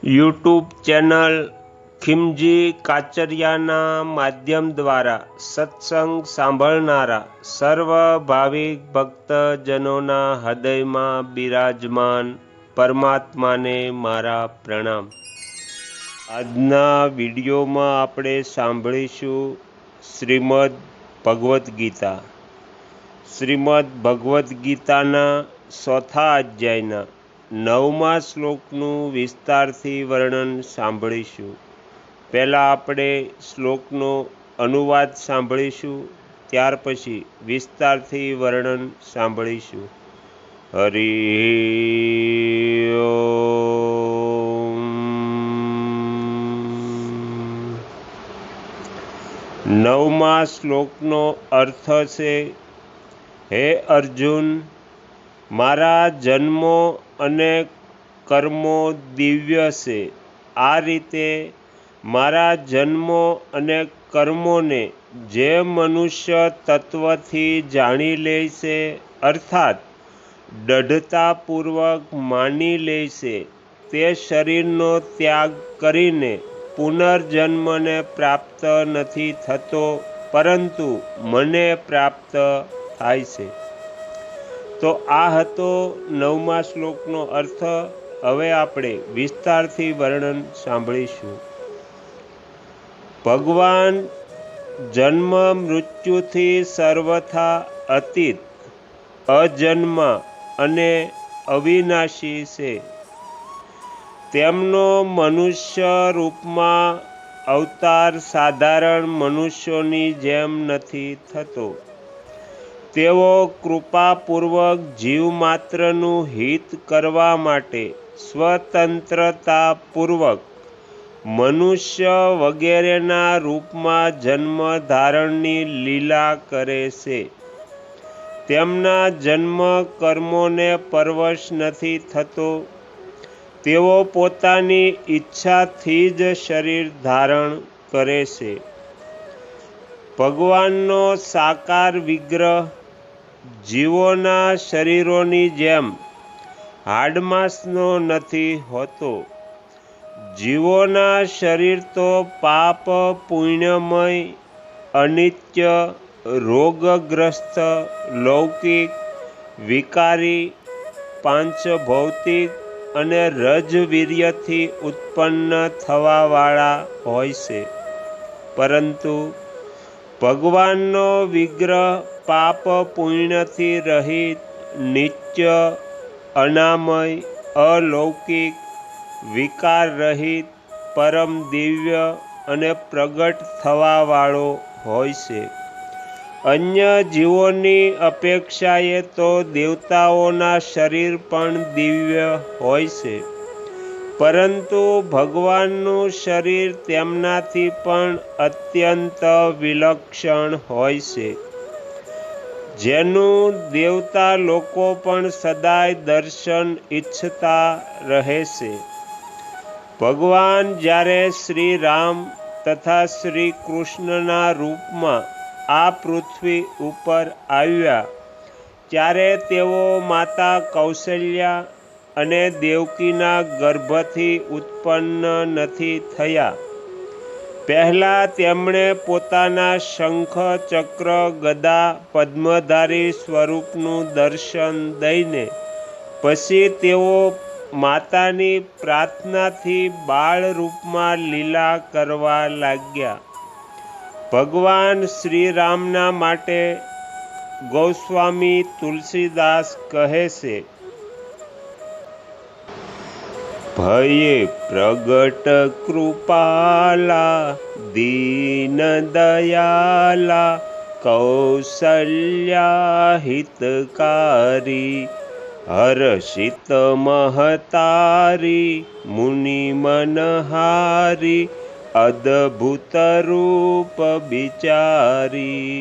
YouTube channel Khimji કાચરિયાના માધ્યમ દ્વારા સત્સંગ સાંભળનારા સર્વ ભાવિક ભક્તજનોના હૃદયમાં બિરાજમાન પરમાત્માને મારા પ્રણામ। આજના વિડીયોમાં આપણે સાંભળીશું શ્રીમદ ભગવદ્ ગીતા। શ્રીમદ ભગવદ્ ગીતાના 4થા અધ્યાયના 9મા શ્લોકનું વિસ્તારથી વર્ણન સાંભળીશું। પહેલાં આપણે શ્લોકનો અનુવાદ સાંભળીશું, ત્યાર પછી વિસ્તારથી વર્ણન સાંભળીશું। હરિ ઓમ। 9મા શ્લોકનો અર્થ છે, હે અર્જુન, મારા જન્મો અને કર્મો દિવ્ય છે। આ રીતે મારા જન્મો અને કર્મોને જે મનુષ્ય તત્વથી જાણી લે છે, અર્થાત દૃઢતાપૂર્વક માની લે છે, તે શરીરનો ત્યાગ કરીને પુનર્જન્મને પ્રાપ્ત નથી થતો, પરંતુ મને પ્રાપ્ત થાય છે। તો આ હતો 9મા શ્લોકનો અર્થ। હવે આપણે વિસ્તારથી વર્ણન સાંભળીશું। ભગવાન જન્મ મૃત્યુથી સર્વથા અતીત, અજન્મા અને અવિનાશી છે। તેમનો મનુષ્ય રૂપમાં અવતાર સાધારણ મનુષ્યોની જેમ નથી થતો। તેઓ કૃપાપૂર્વક જીવમાત્રનું હિત કરવા માટે સ્વતંત્રતાપૂર્વક મનુષ્ય વગેરેના રૂપમાં જન્મ ધારણની લીલા કરે છે। તેમના જન્મ કર્મોને પરવશ નથી થતો। તેઓ પોતાની ઈચ્છાથી જ શરીર ધારણ કરે છે। ભગવાનનો સાકાર વિગ્રહ જીવોના શરીરોની જેમ હાડમાંસનો નથી હોતો। જીવોના શરીર તો પાપ પુણ્યમય, અનિત્ય, રોગગ્રસ્ત, લૌકિક, વિકારી, પાંચભૌતિક અને રજવીર્યથી ઉત્પન્ન થવાવાળા હોય છે, પરંતુ ભગવાનનો વિગ્રહ પાપ પુણ્યથી રહિત, નિત્ય, અનામય, અલૌકિક, વિકાર રહિત, પરમ દિવ્ય અને પ્રગટ થવાવાળો હોય છે। અન્ય જીવોની અપેક્ષાએ તો દેવતાઓના શરીર પણ દિવ્ય હોય છે, પરંતુ ભગવાનનું શરીર તેમનાથી પણ અત્યંત વિલક્ષણ હોય છે, જેનું દેવતા લોકો પણ સદાય દર્શન ઈચ્છતા રહે છે। ભગવાન જ્યારે શ્રી રામ તથા શ્રી કૃષ્ણના રૂપમાં આ પૃથ્વી ઉપર આવ્યા, ત્યારે તેઓ માતા કૌશલ્યા અને દેવકીના ગર્ભથી ઉત્પન્ન નથી થયા। પહેલાં તેમણે પોતાના શંખ, ચક્ર, ગદા, પદ્મધારી સ્વરૂપનું દર્શન દઈને પછી તેઓ માતાની પ્રાર્થનાથી બાળ રૂપમાં લીલા કરવા લાગ્યા। ભગવાન શ્રીરામના માટે ગોસ્વામી તુલસીદાસ કહે છે, ભયે પ્રગટ કૃપાલા, દીન દયાલા, કૌશલ્યા હિતકારી, હર્ષિત મહતારી, મુનિ મનહારી, અદ્ભુત રૂપ બિચારી,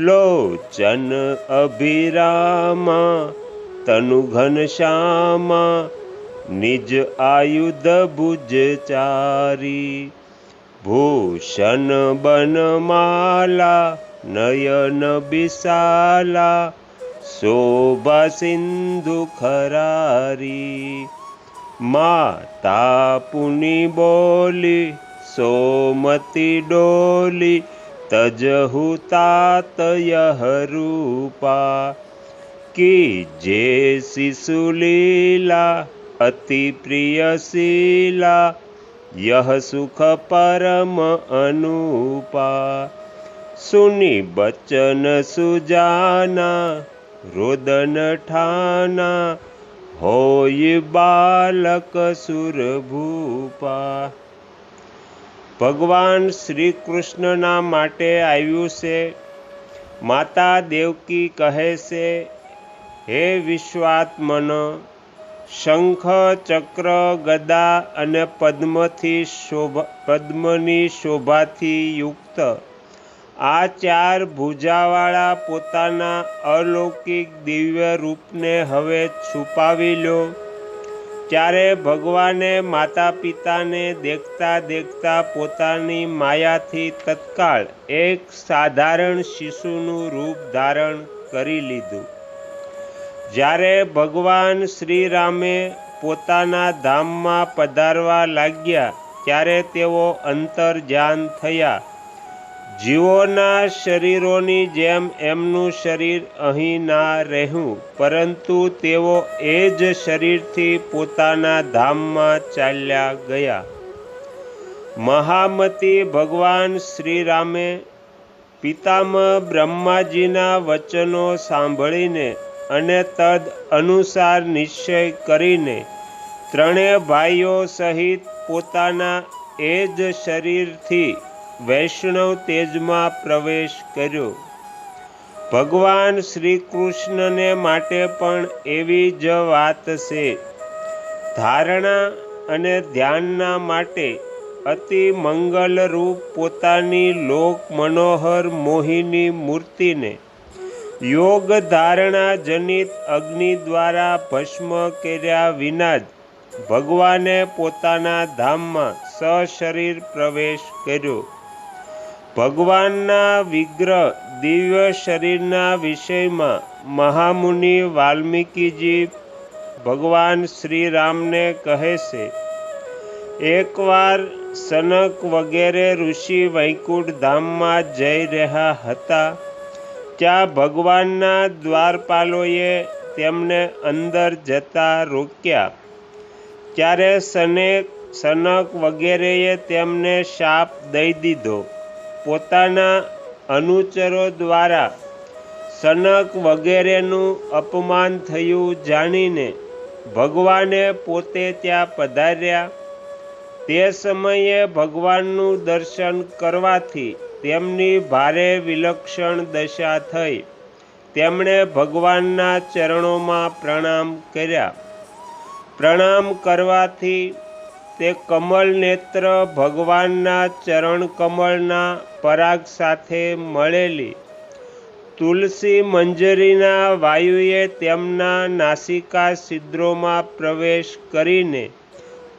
લોચન અભિરામા, તનુ ઘનશ્યામા, નિજ આયુધ ભુજચારી, ભૂષણ બનમાલા, નયન બિશાલા, શોભા સિંધુ ખરારી, માતા પુનિ બોલી સોમતી ડોલી તજહુ तात यह रूपा कीजे शिशु लीला अति प्रियशीला यह सुख परम अनुपा सुनि बचन सुजाना रोदन ठाना होय बालक सुरभूपा। ભગવાન શ્રી કૃષ્ણના માટે આવ્યું છે। માતા દેવકી કહે છે, હે વિશ્વાત્મન, શંખ ચક્ર ગદા અને પદ્મની શોભાથી યુક્ત આ 4 ભુજાવાળા પોતાના અલૌકિક દિવ્ય રૂપને હવે છુપાવી લો। ત્યારે ભગવાને માતા પિતાને દેખતા દેખતા પોતાની માયાથી તત્કાળ એક સાધારણ શિશુનું રૂપ ધારણ કરી લીધું। જ્યારે ભગવાન શ્રી રામે પોતાના ધામમાં પધારવા લાગ્યા ત્યારે તેઓ અંતર્ધ્યાન થયા। જીવોના શરીરોની જેમ એમનું શરીર અહીં ના રહ્યું, પરંતુ તેઓ એ જ શરીરથી પોતાના ધામમાં ચાલ્યા ગયા। મહામતી ભગવાન શ્રી રામે પિતામહ બ્રહ્માજીના વચનો સાંભળીને અને તદ અનુસાર નિશ્ચય કરીને 3 ભાઈઓ સહિત પોતાના એ જ શરીરથી વૈષ્ણવ તેજમાં પ્રવેશ કર્યો। ભગવાન શ્રી કૃષ્ણને માટે પણ એવી જ વાત છે। ધારણા અને ધ્યાનના માટે અતિ મંગલરૂપ પોતાની લોક મનોહર મોહિની મૂર્તિને યોગ ધારણા જનિત અગ્નિ દ્વારા ભસ્મ કર્યા વિના જ ભગવાને પોતાના ધામમાં સશરીર પ્રવેશ કર્યો। ભગવાનના વિગ્રહ દિવ્ય શરીરના વિષયમાં મહામુનિ વાલ્મીકીજી ભગવાન શ્રી રામને કહે છે, એકવાર સનક વગેરે ઋષિ વૈકુંઠ ધામમાં જઈ રહ્યા હતા। ત્યાં ભગવાનના દ્વારપાલોએ તેમને અંદર જતા રોક્યા। ત્યારે સનક વગેરેએ તેમને શાપ દઈ દીધો। પોતાના અનુચરો દ્વારા સનક વગેરેનું અપમાન થયું જાણીને ભગવાને પોતે ત્યાં પધાર્યા। તે સમયે ભગવાનનું દર્શન કરવાથી તેમની ભારે વિલક્ષણ દશા થઈ। તેમણે ભગવાનના ચરણોમાં પ્રણામ કર્યા। પ્રણામ કરવાથી તે કમલ નેત્ર ભગવાનના ચરણ કમળના પરાગ સાથે મળેલી તુલસી મંજરીના વાયુએ તેમના નાસિકા છિદ્રોમાં પ્રવેશ કરીને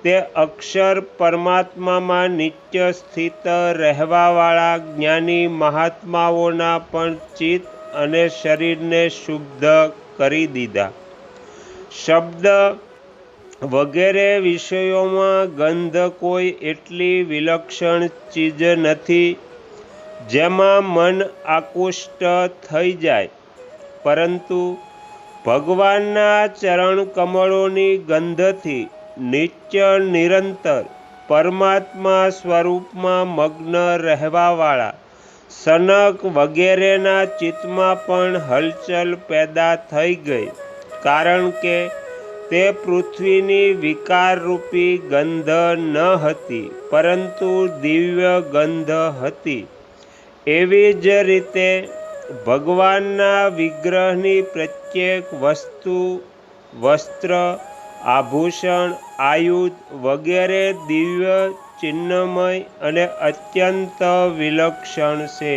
તે અક્ષર પરમાત્મામાં નિત્ય સ્થિત રહેવાવાળા જ્ઞાની મહાત્માઓના પણ ચિત્ત અને શરીરને શુદ્ધ કરી દીધા। શબ્દ વગેરે વિષયોમાં ગંધ કોઈ એટલી વિલક્ષણ ચીજ નથી જેમાં મન આકુષ્ટ થઈ જાય, પરંતુ ભગવાનના ચરણ કમળોની ગંધથી નિત્ય નિરંતર પરમાત્મા સ્વરૂપમાં મગ્ન રહેવાવાળા સનક વગેરેના ચિત્તમાં પણ હલચલ પેદા થઈ ગઈ। કારણ કે તે પૃથ્વીની વિકારરૂપી ગંધ ન હતી, પરંતુ દિવ્ય ગંધ હતી। એવી જ રીતે ભગવાનના વિગ્રહની પ્રત્યેક વસ્તુ, વસ્ત્ર, આભૂષણ, આયુધ વગેરે દિવ્ય, ચિન્મય અને અત્યંત વિલક્ષણ છે।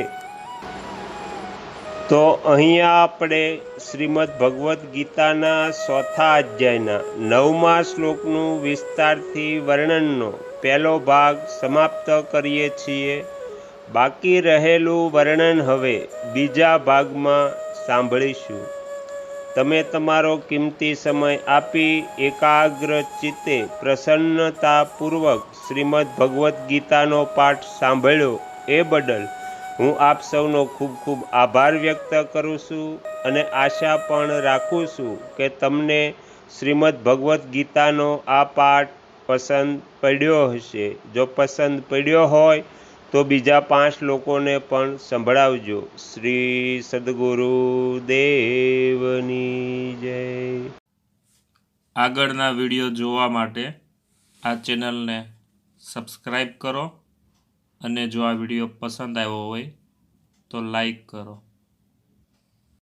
તો અહીંયા આપણે શ્રીમદ્ ભગવદ્ ગીતાના 4થા અધ્યાયના 9મા શ્લોકનું વિસ્તારથી વર્ણનનો પહેલો ભાગ સમાપ્ત કરીએ છીએ। બાકી રહેલું વર્ણન હવે બીજા ભાગમાં સાંભળીશું। તમે તમારો કિંમતી સમય આપી એકાગ્ર ચિત્તે પ્રસન્નતાપૂર્વક શ્રીમદ્ ભગવદ્ ગીતાનો પાઠ સાંભળ્યો એ બદલ હું આપ સૌનો ખૂબ ખૂબ આભાર વ્યક્ત કરું છું અને આશા પણ રાખું છું કે તમને શ્રીમદ્ ભગવદ્ ગીતાનો આ પાઠ પસંદ પડ્યો હશે. જો પસંદ પડ્યો હોય તો બીજા 5 લોકોને પણ સંભળાવજો. શ્રી સદ્ગુરુદેવની જય. આગળના વિડીયો જોવા માટે આ ચેનલને સબસ્ક્રાઈબ કરો અને જો આ વિડીયો પસંદ આવ્યો હોય તો લાઈક કરો.